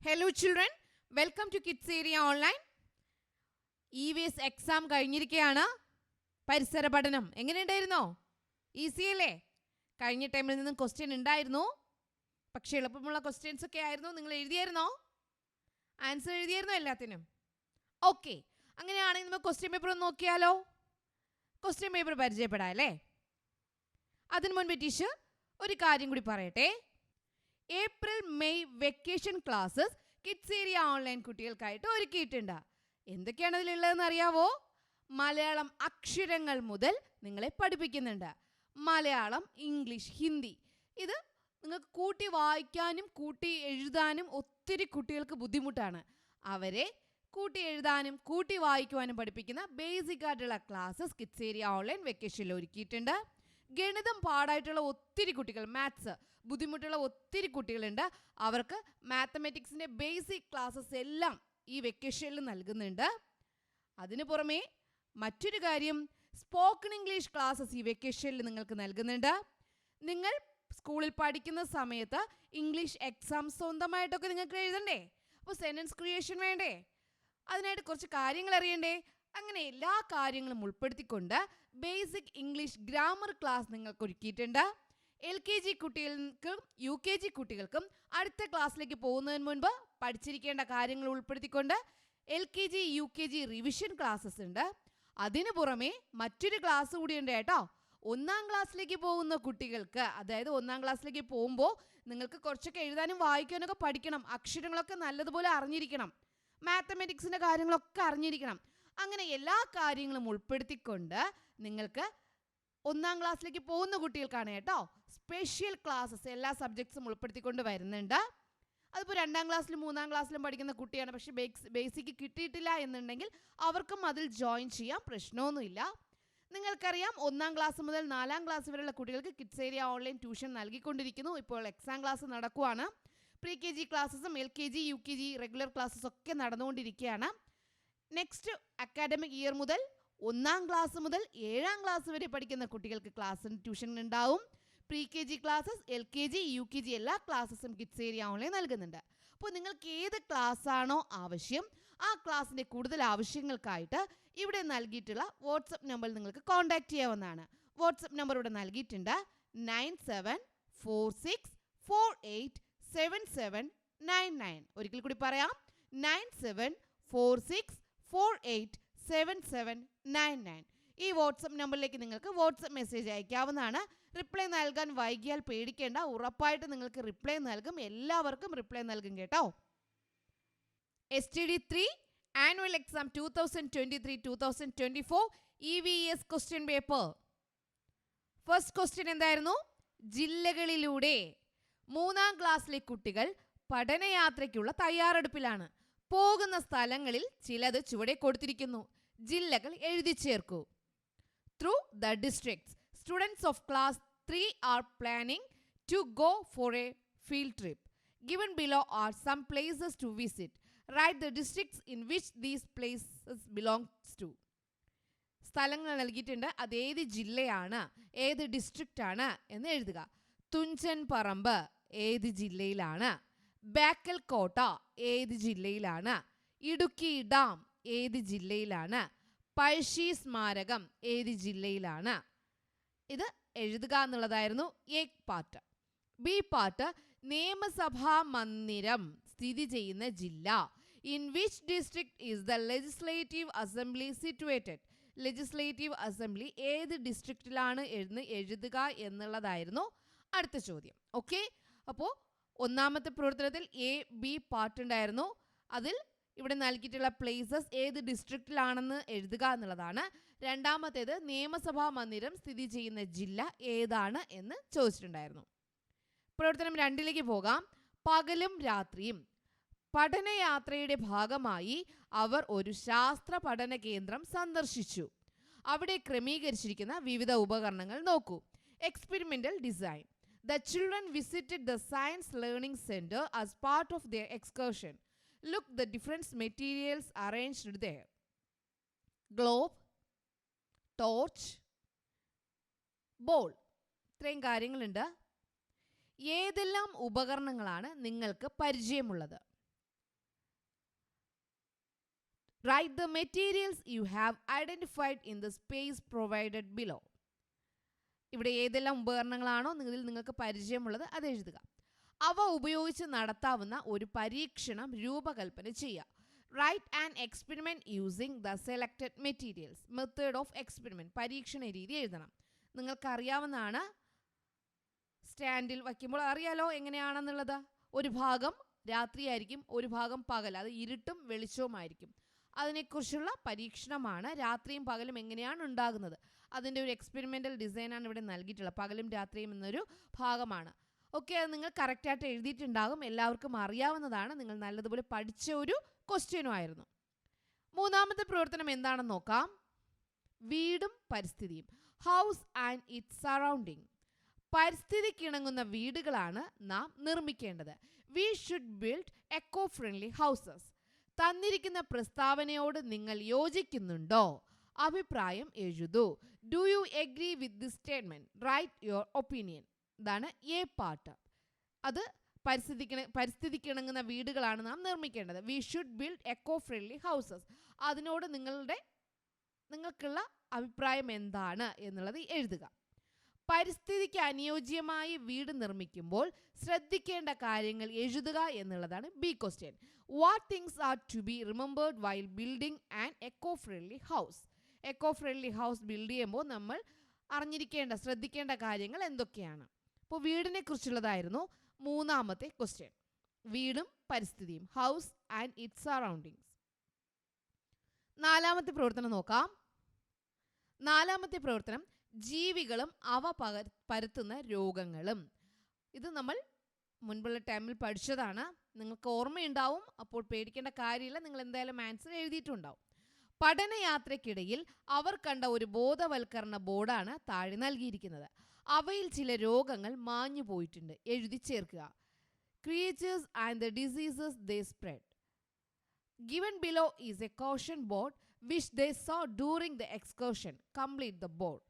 Hello children, welcome to Kids Area Online. EVS exam കഴിഞ്ഞിരിക്കുകയാണ്. പരിസര പഠനം എങ്ങനെയുണ്ടായിരുന്നോ? ഈസി അല്ലേ? കഴിഞ്ഞ ടൈമിൽ നിന്നും ക്വസ്റ്റ്യൻ ഉണ്ടായിരുന്നു, പക്ഷേ എളുപ്പമുള്ള ക്വസ്റ്റ്യൻസ് ഒക്കെ ആയിരുന്നു. നിങ്ങൾ എഴുതിയായിരുന്നോ? ആൻസർ എഴുതിയായിരുന്നോ എല്ലാത്തിനും? ഓക്കെ, അങ്ങനെയാണെങ്കിൽ നമുക്ക് ക്വസ്റ്റ്യൻ പേപ്പർ ഒന്ന് നോക്കിയാലോ? ക്വസ്റ്റ്യൻ പേപ്പർ പരിചയപ്പെടാം അല്ലേ? അതിനു മുൻപ് ടീച്ചർ ഒരു കാര്യം കൂടി പറയട്ടെ. April May vacation classes kids area online കുട്ടികൾക്കായിട്ട് ഒരുക്കിയിട്ടുണ്ട്. എന്തൊക്കെയാണ് അതിലുള്ളതെന്ന് അറിയാവോ? മലയാളം അക്ഷരങ്ങൾ മുതൽ നിങ്ങളെ പഠിപ്പിക്കുന്നുണ്ട്. മലയാളം, ഇംഗ്ലീഷ്, ഹിന്ദി. ഇത് നിങ്ങൾക്ക് കൂട്ടി വായിക്കാനും കൂട്ടി എഴുതാനും ഒത്തിരി കുട്ടികൾക്ക് ബുദ്ധിമുട്ടാണ്. അവരെ കൂട്ടി എഴുതാനും കൂട്ടി വായിക്കുവാനും പഠിപ്പിക്കുന്ന ബേസിക് ആയിട്ടുള്ള ക്ലാസ്സസ് കിഡ്സ് ഏരിയ ഓൺലൈൻ വെക്കേഷനിൽ ഒരുക്കിയിട്ടുണ്ട്. ഗണിതം പാടായിട്ടുള്ള ഒത്തിരി കുട്ടികൾ, മാത്സ് ബുദ്ധിമുട്ടുള്ള ഒത്തിരി കുട്ടികളുണ്ട്. അവർക്ക് മാത്തമാറ്റിക്സിൻ്റെ ബേസിക് ക്ലാസ്സസ് എല്ലാം ഈ വെക്കേഷനിൽ നൽകുന്നുണ്ട്. അതിനു പുറമെ മറ്റൊരു കാര്യം, സ്പോക്കൺ ഇംഗ്ലീഷ് ക്ലാസ്സസ് ഈ വെക്കേഷനിൽ നിങ്ങൾക്ക് നൽകുന്നുണ്ട്. നിങ്ങൾ സ്കൂളിൽ പഠിക്കുന്ന സമയത്ത് ഇംഗ്ലീഷ് എക്സാം സ്വന്തമായിട്ടൊക്കെ നിങ്ങൾക്ക് എഴുതണ്ടേ? അപ്പോൾ സെൻറ്റൻസ് ക്രിയേഷൻ വേണ്ടേ? അതിനായിട്ട് കുറച്ച് കാര്യങ്ങൾ അറിയണ്ടേ? അങ്ങനെ എല്ലാ കാര്യങ്ങളും ഉൾപ്പെടുത്തിക്കൊണ്ട് ബേസിക് ഇംഗ്ലീഷ് ഗ്രാമർ ക്ലാസ് നിങ്ങൾക്ക് ഒരുക്കിയിട്ടുണ്ട്. LKG കുട്ടികൾക്കും UKG കുട്ടികൾക്കും അടുത്ത ക്ലാസ്സിലേക്ക് പോകുന്നതിന് മുൻപ് പഠിച്ചിരിക്കേണ്ട കാര്യങ്ങൾ ഉൾപ്പെടുത്തിക്കൊണ്ട് LKG UKG റിവിഷൻ ക്ലാസ്സസ് ഉണ്ട്. അതിനു പുറമെ മറ്റൊരു ക്ലാസ് കൂടിയുണ്ട് കേട്ടോ. 1ാം ക്ലാസ്സിലേക്ക് പോകുന്ന കുട്ടികൾക്ക്, അതായത് 1ാം ക്ലാസ്സിലേക്ക് പോകുമ്പോൾ നിങ്ങൾക്ക് കുറച്ചൊക്കെ എഴുതാനും വായിക്കാനൊക്കെ പഠിക്കണം. അക്ഷരങ്ങളൊക്കെ നല്ലതുപോലെ അറിഞ്ഞിരിക്കണം. മാത്തമാറ്റിക്സിൻ്റെ കാര്യങ്ങളൊക്കെ അറിഞ്ഞിരിക്കണം. അങ്ങനെ എല്ലാ കാര്യങ്ങളും ഉൾപ്പെടുത്തിക്കൊണ്ട് നിങ്ങൾക്ക് 1ാം ക്ലാസ്സിലേക്ക് പോകുന്ന കുട്ടികൾക്കാണ് കേട്ടോ സ്പെഷ്യൽ ക്ലാസ്സസ് എല്ലാ സബ്ജക്ട്സും ഉൾപ്പെടുത്തിക്കൊണ്ട് വരുന്നുണ്ട്. അതിപ്പോൾ 2ാം ക്ലാസ്സിലും 3ാം ക്ലാസ്സിലും പഠിക്കുന്ന കുട്ടിയാണ്, പക്ഷേ ബേസിക് കിട്ടിയിട്ടില്ല എന്നുണ്ടെങ്കിൽ അവർക്കും അതിൽ ജോയിൻ ചെയ്യാം, പ്രശ്നമൊന്നുമില്ല. നിങ്ങൾക്കറിയാം 1ാം ക്ലാസ് മുതൽ 4ാം ക്ലാസ് വരെയുള്ള കുട്ടികൾക്ക് കിഡ്സ് ഏരിയ ഓൺലൈൻ ട്യൂഷൻ നൽകിക്കൊണ്ടിരിക്കുന്നു. ഇപ്പോൾ എക്സാം ക്ലാസ് നടക്കുവാണ്. പ്രീ KG ക്ലാസ്സസും LKG UKG റെഗുലർ ക്ലാസ്സസ് ഒക്കെ നടന്നുകൊണ്ടിരിക്കുകയാണ്. നെക്സ്റ്റ് അക്കാഡമിക് ഇയർ മുതൽ 1ാം ക്ലാസ് മുതൽ 7ാം ക്ലാസ് വരെ പഠിക്കുന്ന കുട്ടികൾക്ക് ക്ലാസ് ട്യൂഷൻ ഉണ്ടാവും. Pre KG classes, LKG UKG എല്ലാ ക്ലാസ്സസും കിഡ്സ് ഏരിയ ഓൺലൈൻ നൽകുന്നുണ്ട്. അപ്പോൾ നിങ്ങൾക്ക് ഏത് ക്ലാസ്സാണോ ആവശ്യം, ആ ക്ലാസ്സിൻ്റെ കൂടുതൽ ആവശ്യങ്ങൾക്കായിട്ട് ഇവിടെ നൽകിയിട്ടുള്ള വാട്സപ്പ് നമ്പറിൽ നിങ്ങൾക്ക് കോൺടാക്റ്റ് ചെയ്യാവുന്നതാണ്. വാട്സപ്പ് നമ്പർ ഇവിടെ നൽകിയിട്ടുണ്ട്. 9746487799. ഒരിക്കൽ കൂടി പറയാം, 9746487799. ഈ വാട്സപ്പ് നമ്പറിലേക്ക് നിങ്ങൾക്ക് വാട്സപ്പ് മെസ്സേജ് അയക്കാവുന്നതാണ്. റിപ്ലൈ നൽകാൻ വൈകിയാൽ പേടിക്കേണ്ട, ഉറപ്പായിട്ട് നിങ്ങൾക്ക് റിപ്ലൈ നൽകും. എല്ലാവർക്കും റിപ്ലൈ നൽകും കേട്ടോ. STD3 annual exam 2023-2024 EVS question paper. First question എന്തായിരുന്നു? ജില്ലകളിലൂടെ. 3ാം ക്ലാസ്സിലെ കുട്ടികൾ പഠനയാത്രയ്ക്കുള്ള തയ്യാറെടുപ്പിലാണ്. പോകുന്ന സ്ഥലങ്ങളിൽ ചിലത് ചുവടെ കൊടുത്തിരിക്കുന്നു. ജില്ലകൾ എഴുതി ചേർക്കൂ. Through the districts, students of class 3 are planning to go for a field trip. Given below are some places to visit. Write the districts in which these places belongs to. സ്ഥലങ്ങൾ നൽകിയിട്ടുണ്ട്, അതേത് ജില്ലയാണ്, ഏത് ഡിസ്ട്രിക്റ്റ് ആണ് എന്ന് എഴുതുക. തുഞ്ചൻ പറമ്പ് ഏത് ജില്ലയിലാണ്? ബേക്കൽ കോട്ട ഏത് ജില്ലയിലാണ്? ഇടുക്കി ഡാം ഏത് ജില്ലയിലാണ്? പഴശ്ശി സ്മാരകം ഏത് ജില്ലയിലാണ്? ഇത് എഴുതുക എന്നുള്ളതായിരുന്നു എ പാർട്ട്. ബി പാർട്ട്, നിയമസഭാ മന്ദിരം സ്ഥിതി ചെയ്യുന്ന ജില്ല. In which district is the legislative assembly situated? Legislative assembly ഏത് ഡിസ്ട്രിക്റ്റിലാണ് എന്ന് എഴുതുക എന്നുള്ളതായിരുന്നു അടുത്ത ചോദ്യം. ഓക്കെ, അപ്പോൾ 1ാമത്തെ പ്രവർത്തനത്തിൽ AB പാർട്ട് ഉണ്ടായിരുന്നു. അതിൽ ഇവിടെ നൽകിയിട്ടുള്ള പ്ലേസസ് ഏത് ഡിസ്ട്രിക്റ്റിലാണെന്ന് എഴുതുക എന്നുള്ളതാണ്. 2ാമത്തേത് നിയമസഭാ മന്ദിരം സ്ഥിതി ചെയ്യുന്ന ജില്ല ഏതാണ് എന്ന് ചോദിച്ചിട്ടുണ്ടായിരുന്നു. പ്രവർത്തനം 2ലേക്ക് പോകാം. പകലും രാത്രിയും. പഠനയാത്രയുടെ ഭാഗമായി അവർ ഒരു ശാസ്ത്ര പഠന കേന്ദ്രം സന്ദർശിച്ചു. അവിടെ ക്രമീകരിച്ചിരിക്കുന്ന വിവിധ ഉപകരണങ്ങൾ നോക്കൂ. Experimental design. The children visited the Science Learning Center as part of their excursion. Look the different materials arranged there. Globe, torch, ball. ഇത്രയും കാര്യങ്ങളുണ്ട്. ഏതെല്ലാം ഉപകരണങ്ങളാണ് നിങ്ങൾക്ക് പരിചയമുള്ളത്? Write the materials you have identified in the space provided below. ഇവിടെ ഏതെല്ലാം ഉപകരണങ്ങളാണോ നിങ്ങൾക്ക് പരിചയമുള്ളത് അത് എഴുതുക. അവ ഉപയോഗിച്ച് നടത്താവുന്ന ഒരു പരീക്ഷണം രൂപകൽപ്പന ചെയ്യുക. Write an experiment using the selected materials. Method of experiment, പരീക്ഷണ രീതി എഴുതണം. നിങ്ങൾക്കറിയാവുന്നതാണ്, സ്റ്റാൻഡിൽ വയ്ക്കുമ്പോൾ അറിയാലോ എങ്ങനെയാണെന്നുള്ളത്. ഒരു ഭാഗം രാത്രിയായിരിക്കും, ഒരു ഭാഗം പകൽ, അത് ഇരുട്ടും വെളിച്ചവുമായിരിക്കും. അതിനെക്കുറിച്ചുള്ള പരീക്ഷണമാണ് രാത്രിയും പകലും എങ്ങനെയാണ് ഉണ്ടാകുന്നത്. അതിൻ്റെ ഒരു എക്സ്പെരിമെൻ്റൽ ഡിസൈനാണ് ഇവിടെ നൽകിയിട്ടുള്ളത്. പകലും രാത്രിയും എന്നൊരു ഭാഗമാണ്. ഓക്കെ, അത് നിങ്ങൾ കറക്റ്റായിട്ട് എഴുതിയിട്ടുണ്ടാകും, എല്ലാവർക്കും അറിയാവുന്നതാണ്, നിങ്ങൾ നല്ലതുപോലെ പഠിച്ച ഒരു ക്വസ്റ്റ്യനും ആയിരുന്നു. മൂന്നാമത്തെ പ്രവർത്തനം എന്താണെന്ന് നോക്കാം. വീടും പരിസ്ഥിതിയും. House and its surrounding. പരിസ്ഥിതിക്കിണങ്ങുന്ന വീടുകളാണ് നാം നിർമ്മിക്കേണ്ടത്. We should build eco friendly houses. തന്നിരിക്കുന്ന പ്രസ്താവനയോട് നിങ്ങൾ യോജിക്കുന്നുണ്ടോ? അഭിപ്രായം എഴുതൂ. Do you agree with this statement? Write your opinion. ഇതാണ് എ പാർട്ട്. അത് പരിസ്ഥിതിക്കിണങ്ങുന്ന വീടുകളാണ് നാം നിർമ്മിക്കേണ്ടത്. We should build eco friendly houses. അതിനോട് നിങ്ങൾക്കുള്ള അഭിപ്രായം എന്താണ് എന്നുള്ളത് എഴുതുക. പരിസ്ഥിതിക്ക് അനുയോജ്യമായി വീട് നിർമ്മിക്കുമ്പോൾ ശ്രദ്ധിക്കേണ്ട കാര്യങ്ങൾ എഴുതുക എന്നുള്ളതാണ് B question. What things are to be remembered while building an eco friendly house. Eco friendly house build ചെയ്യുമ്പോൾ നമ്മൾ ശ്രദ്ധിക്കേണ്ട കാര്യങ്ങൾ എന്തൊക്കെയാണ്? അപ്പോൾ വീടിനെ കുറിച്ചുള്ളതായിരുന്നു മൂന്നാമത്തെ ക്വസ്റ്റ്യൻ. വീടും പരിസ്ഥിതിയും, ഹൗസ് ആൻഡ് ഇറ്റ്സ് സറൗണ്ടിങ്സ്. നാലാമത്തെ പ്രവർത്തനം നോക്കാം. നാലാമത്തെ പ്രവർത്തനം ജീവികളും അവ പരത്തുന്ന രോഗങ്ങളും. ഇത് നമ്മൾ മുൻപുള്ള ടൈമിൽ പഠിച്ചതാണ്, നിങ്ങൾക്ക് ഓർമ്മയുണ്ടാവും, അപ്പോൾ പേടിക്കേണ്ട കാര്യമില്ല, നിങ്ങൾ എന്തായാലും ആൻസർ എഴുതിയിട്ടുണ്ടാവും. പഠനയാത്രയ്ക്കിടയിൽ അവർ കണ്ട ഒരു ബോധവൽക്കരണ ബോർഡാണ് താഴെ നൽകിയിരിക്കുന്നത്. അവയിൽ ചില രോഗങ്ങൾ മാഞ്ഞു പോയിട്ടുണ്ട്, എഴുതി ചേർക്കുക. Creatures and the diseases they spread. Given below is a caution board which they saw during the excursion. Complete the board.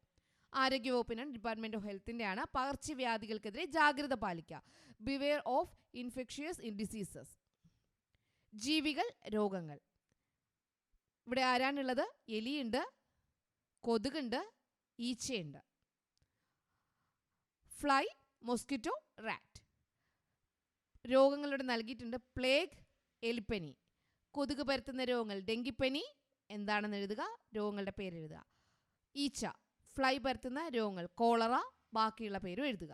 ആരോഗ്യവകുപ്പിനാണ്, ഡിപ്പാർട്ട്മെന്റ് ഓഫ് ഹെൽത്തിൻ്റെയാണ്. പകർച്ചവ്യാധികൾക്കെതിരെ ജാഗ്രത പാലിക്കുക. Beware of infectious diseases. ജീവികൾ, രോഗങ്ങൾ. ഇവിടെ ആരാണുള്ളത്? എലിയുണ്ട്, കൊതുകുണ്ട്, ഈച്ചയുണ്ട്. Fly, mosquito, rat. രോഗങ്ങളിവിടെ നൽകിയിട്ടുണ്ട്. പ്ലേഗ്, എലിപ്പനി. കൊതുക് പരത്തുന്ന രോഗങ്ങൾ, ഡെങ്കിപ്പനി എന്താണെന്ന് എഴുതുക, രോഗങ്ങളുടെ പേര് എഴുതുക. ഈച്ച, ഫ്ലൈ പരത്തുന്ന രോഗങ്ങൾ, കോളറ, ബാക്കിയുള്ള പേരും എഴുതുക.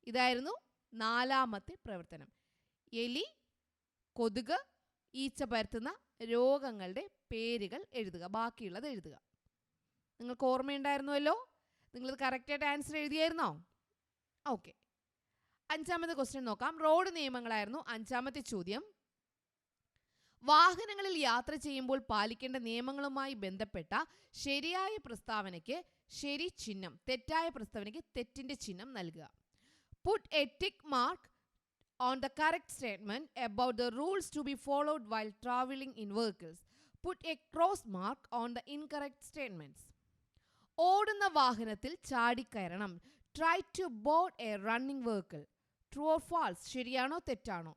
ഇതായിരുന്നു നാലാമത്തെ പ്രവർത്തനം. എലി, കൊതുക്, ഈച്ച പരത്തുന്ന രോഗങ്ങളുടെ പേരുകൾ എഴുതുക, ബാക്കിയുള്ളത് എഴുതുക. നിങ്ങൾക്ക് ഓർമ്മയുണ്ടായിരുന്നുവല്ലോ? നിങ്ങളിത് കറക്റ്റായിട്ട് ആൻസർ എഴുതിയായിരുന്നോ? ഓക്കെ. അഞ്ചാമത്തെ ക്വസ്റ്റ്യൻ നോക്കാം. റോഡ് നിയമങ്ങളായിരുന്നു അഞ്ചാമത്തെ ചോദ്യം. വാഹനങ്ങളിൽ യാത്ര ചെയ്യുമ്പോൾ പാലിക്കേണ്ട നിയമങ്ങളുമായി ബന്ധപ്പെട്ട ശരിയായ പ്രസ്താവനയ്ക്ക് ശരി ചിഹ്നം, തെറ്റായ പ്രസ്താവനയ്ക്ക് തെറ്റിന്റെ ചിഹ്നം നൽകുക. Put a tick mark on the correct statement about the rules to be followed while traveling in vehicles. Put a cross mark on the incorrect statements. ഓടുന്ന വാഹനത്തിൽ ചാടിക്കയറണം. Try to board a running vehicle. True or false? ശരിയാണോ തെറ്റാണോ?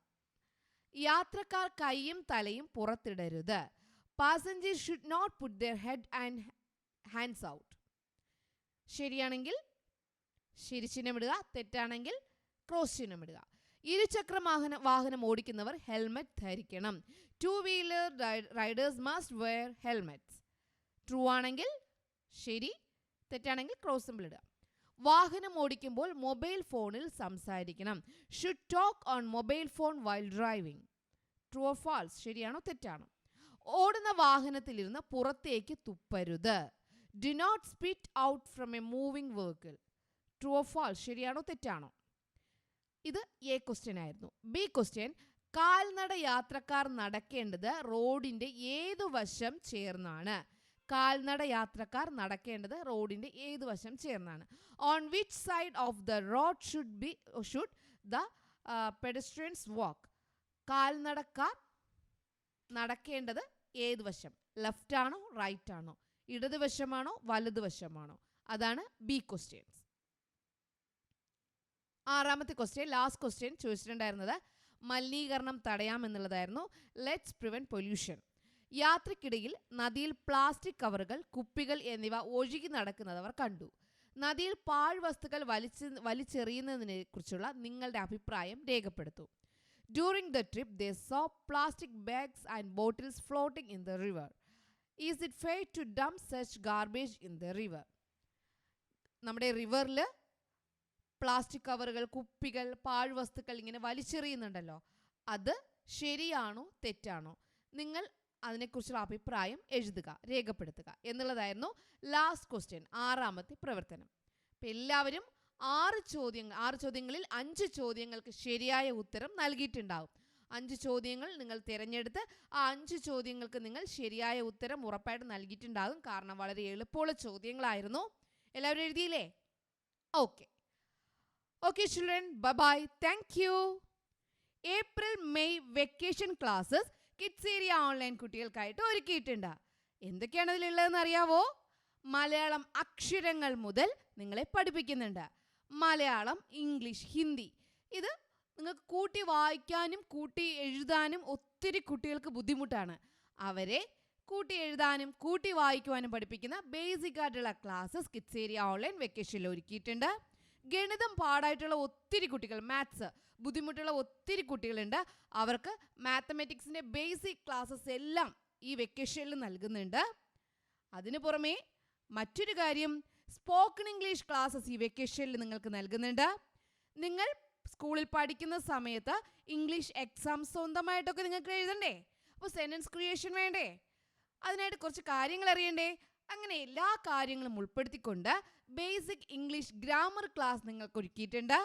യാത്രക്കാർ കൈയും തലയും പുറത്തിടരുത്. Passengers should not put their head and hands out. ശരിയാണെങ്കിൽ ശരി ചിഹ്നമിടുക, തെറ്റാണെങ്കിൽ ക്രോസ് ചിഹ്നമിടുക. ഇരുചക്ര വാഹനം ഓടിക്കുന്നവർ ഹെൽമെറ്റ് ധരിക്കണം. Two wheeler riders must wear helmets. True ആണെങ്കിൽ ശരി, തെറ്റാണെങ്കിൽ ക്രോസ് സിംബൽ ഇടുക. വാഹനം ഓടിക്കുമ്പോൾ മൊബൈൽ ഫോണിൽ സംസാരിക്കണം. Should talk on mobile phone while driving. True or false? ശരിയാണോ തെറ്റാണോ? ഓടുന്ന വാഹനത്തിലിരുന്ന് പുറത്തേക്ക് തുപ്പരുത്. Do not spit out from a moving vehicle. True or false? ശരിയാണോ തെറ്റാണോ? ഇത് എ ക്വസ്റ്റ്യൻ ആയിരുന്നു. ബി ക്വസ്റ്റ്യൻ, കാൽനട യാത്രക്കാർ നടക്കേണ്ടത് റോഡിന്റെ ഏതു വശം ചേർന്നാണ്? കാൽനട യാത്രക്കാർ നടക്കേണ്ടത് റോഡിന്റെ ഏതു വശം ചേർന്നാണ്? On which side of the road should the pedestrians walk? കാൽനടക്കാർ നടക്കേണ്ടത് ഏതു വശം? ലെഫ്റ്റ് ആണോ റൈറ്റ് ആണോ? ഇടതുവശമാണോ വലതുവശമാണോ? അതാണ് ബി ക്വസ്റ്റ്യൻസ്. ആറാമത്തെ ക്വസ്റ്റ്യൻ, ലാസ്റ്റ് ക്വസ്റ്റ്യൻ ചോദിച്ചിട്ടുണ്ടായിരുന്നത് മലിനീകരണം തടയാം എന്നുള്ളതായിരുന്നു. Let's prevent pollution. യാത്രക്കിടയിൽ നദിയിൽ പ്ലാസ്റ്റിക് കവറുകൾ, കുപ്പികൾ എന്നിവ ഒഴുകി നടക്കുന്നത് അവർ കണ്ടു. നദിയിൽ പാഴ്വസ്തുക്കൾ വലിച്ചെറിയുന്നതിനെ കുറിച്ചുള്ള നിങ്ങളുടെ അഭിപ്രായം രേഖപ്പെടുത്തൂ. During the trip, they saw plastic bags and bottles floating in the river. Is it fair to dump such garbage in the river? നമ്മുടെ റിവറിൽ പ്ലാസ്റ്റിക് കവറുകൾ, കുപ്പികൾ, പാഴ്വസ്തുക്കൾ ഇങ്ങനെ വലിച്ചെറിയുന്നുണ്ടല്ലോ, അത് ശരിയാണോ തെറ്റാണോ? നിങ്ങൾ അതിനെക്കുറിച്ചുള്ള അഭിപ്രായം എഴുതുക, രേഖപ്പെടുത്തുക എന്നുള്ളതായിരുന്നു ലാസ്റ്റ് ക്വസ്റ്റ്യൻ, 6ാമത്തെ പ്രവർത്തനം. അപ്പം എല്ലാവരും 6 ചോദ്യങ്ങളിൽ 5 ചോദ്യങ്ങൾക്ക് ശരിയായ ഉത്തരം നൽകിയിട്ടുണ്ടാവും. 5 ചോദ്യങ്ങൾ നിങ്ങൾ തിരഞ്ഞെടുത്ത് ആ 5 ചോദ്യങ്ങൾക്ക് നിങ്ങൾ ശരിയായ ഉത്തരം ഉറപ്പായിട്ട് നൽകിയിട്ടുണ്ടാകും. കാരണം വളരെ എളുപ്പമുള്ള ചോദ്യങ്ങളായിരുന്നു. എല്ലാവരും എഴുതിയില്ലേ? Okay children, bye. Thank you. April May vacation classes kids area online കുട്ടികൾക്കായിട്ട് ഒരുക്കിയിട്ടുണ്ട്. എന്തൊക്കെയാണ് അതിലുള്ളതെന്ന് അറിയാവോ? മലയാളം അക്ഷരങ്ങൾ മുതൽ നിങ്ങളെ പഠിപ്പിക്കുന്നുണ്ട്. മലയാളം, ഇംഗ്ലീഷ്, ഹിന്ദി. ഇത് നിങ്ങൾക്ക് കൂട്ടി വായിക്കാനും കൂട്ടി എഴുതാനും ഒത്തിരി കുട്ടികൾക്ക് ബുദ്ധിമുട്ടാണ്. അവരെ കൂട്ടി എഴുതാനും കൂട്ടി വായിക്കുവാനും പഠിപ്പിക്കുന്ന ബേസിക് ആയിട്ടുള്ള ക്ലാസ്സസ് കിഡ്സ് ഏരിയ ഓൺലൈൻ വെക്കേഷനിൽ ഒരുക്കിയിട്ടുണ്ട്. ഗണിതം പാടായിട്ടുള്ള ഒത്തിരി കുട്ടികൾ, മാത്സ് ബുദ്ധിമുട്ടുള്ള ഒത്തിരി കുട്ടികളുണ്ട്. അവർക്ക് മാത്തമാറ്റിക്സിൻ്റെ ബേസിക് ക്ലാസ്സസ് എല്ലാം ഈ വെക്കേഷനിൽ നൽകുന്നുണ്ട്. അതിനു പുറമെ മറ്റൊരു കാര്യം, സ്പോക്കൺ ഇംഗ്ലീഷ് ക്ലാസ്സസ് ഈ വെക്കേഷനിൽ നിങ്ങൾക്ക് നൽകുന്നുണ്ട്. നിങ്ങൾ സ്കൂളിൽ പഠിക്കുന്ന സമയത്ത് ഇംഗ്ലീഷ് എക്സാം സ്വന്തമായിട്ടൊക്കെ നിങ്ങൾക്ക് എഴുതണ്ടേ? അപ്പോൾ സെൻറ്റൻസ് ക്രിയേഷൻ വേണ്ടേ? അതിനായിട്ട് കുറച്ച് കാര്യങ്ങൾ അറിയണ്ടേ? അങ്ങനെ എല്ലാ കാര്യങ്ങളും ഉൾപ്പെടുത്തിക്കൊണ്ട് ബേസിക് ഇംഗ്ലീഷ് ഗ്രാമർ ക്ലാസ് നിങ്ങൾക്ക് ഒരുക്കിയിട്ടുണ്ട്.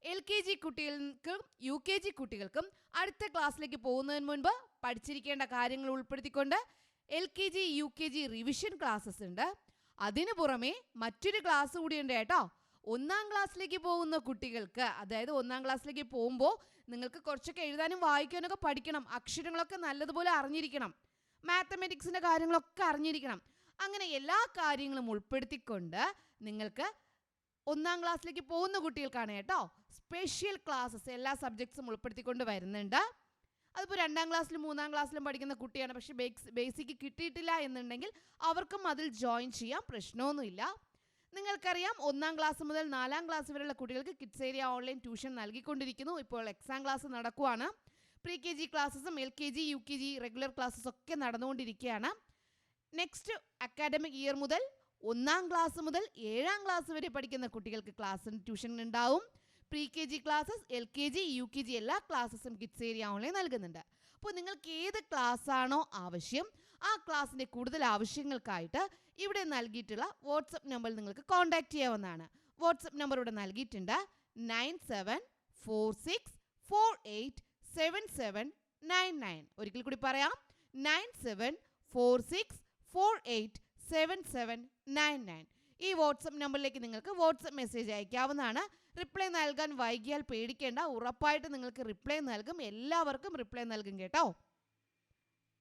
LKG കുട്ടികൾക്കും UKG കുട്ടികൾക്കും അടുത്ത ക്ലാസ്സിലേക്ക് പോകുന്നതിന് മുൻപ് പഠിച്ചിരിക്കേണ്ട കാര്യങ്ങൾ ഉൾപ്പെടുത്തിക്കൊണ്ട് LKG UKG റിവിഷൻ ക്ലാസ്സസ് ഉണ്ട്. അതിനു പുറമെ മറ്റൊരു ക്ലാസ് കൂടിയുണ്ട് കേട്ടോ. 1ാം ക്ലാസ്സിലേക്ക് പോകുന്ന കുട്ടികൾക്ക്, അതായത് 1ാം ക്ലാസ്സിലേക്ക് പോകുമ്പോൾ നിങ്ങൾക്ക് കുറച്ചൊക്കെ എഴുതാനും വായിക്കാനൊക്കെ പഠിക്കണം. അക്ഷരങ്ങളൊക്കെ നല്ലതുപോലെ അറിഞ്ഞിരിക്കണം. മാത്തമാറ്റിക്സിൻ്റെ കാര്യങ്ങളൊക്കെ അറിഞ്ഞിരിക്കണം. അങ്ങനെ എല്ലാ കാര്യങ്ങളും ഉൾപ്പെടുത്തിക്കൊണ്ട് നിങ്ങൾക്ക് 1ാം ക്ലാസ്സിലേക്ക് പോകുന്ന കുട്ടികൾക്കാണ് കേട്ടോ സ്പെഷ്യൽ ക്ലാസ്സസ് എല്ലാ സബ്ജക്ട്സും ഉൾപ്പെടുത്തിക്കൊണ്ട് വരുന്നുണ്ട്. അതിപ്പോൾ 2ാം ക്ലാസ്സിലും 3ാം ക്ലാസ്സിലും പഠിക്കുന്ന കുട്ടിയാണ്, പക്ഷേ ബേസിക് കിട്ടിയിട്ടില്ല എന്നുണ്ടെങ്കിൽ അവർക്കും അതിൽ ജോയിൻ ചെയ്യാം, പ്രശ്നമൊന്നുമില്ല. നിങ്ങൾക്കറിയാം 1ാം ക്ലാസ് മുതൽ 4ാം ക്ലാസ് വരെയുള്ള കുട്ടികൾക്ക് കിഡ്സ് ഏരിയ ഓൺലൈൻ ട്യൂഷൻ നൽകിക്കൊണ്ടിരിക്കുന്നു. ഇപ്പോൾ എക്സാം ക്ലാസ് നടക്കുവാണ്. പ്രീ KG ക്ലാസ്സസും LKG UKG റെഗുലർ ക്ലാസ്സസ് ഒക്കെ നടന്നുകൊണ്ടിരിക്കുകയാണ്. നെക്സ്റ്റ് അക്കാഡമിക് ഇയർ മുതൽ 1ാം ക്ലാസ് മുതൽ 7ാം ക്ലാസ് വരെ പഠിക്കുന്ന കുട്ടികൾക്ക് ക്ലാസ്സിന് ട്യൂഷൻ ഉണ്ടാവും. Pre KG classes, LKG UKG എല്ലാ ക്ലാസ്സസും കിഡ്സ് ഏരിയ ഓൺലൈൻ നൽകുന്നുണ്ട്. അപ്പോൾ നിങ്ങൾക്ക് ഏത് ക്ലാസ്സാണോ ആവശ്യം ആ ക്ലാസ്സിൻ്റെ കൂടുതൽ ആവശ്യങ്ങൾക്കായിട്ട് ഇവിടെ നൽകിയിട്ടുള്ള വാട്സപ്പ് നമ്പറിൽ നിങ്ങൾക്ക് കോൺടാക്റ്റ് ചെയ്യാവുന്നതാണ്. വാട്സപ്പ് നമ്പർ ഇവിടെ നൽകിയിട്ടുണ്ട്, 9746487799. ഒരിക്കൽ കൂടി പറയാം, 9746487799. ഈ വാട്സപ്പ് നമ്പറിലേക്ക് നിങ്ങൾക്ക് വാട്സപ്പ് മെസ്സേജ് അയക്കാവുന്നതാണ്. റിപ്ലൈ നൽകാൻ വൈകിയാൽ പേടിക്കേണ്ട, ഉറപ്പായിട്ട് നിങ്ങൾക്ക് റിപ്ലൈ നൽകും. എല്ലാവർക്കും റിപ്ലൈ നൽകും കേട്ടോ.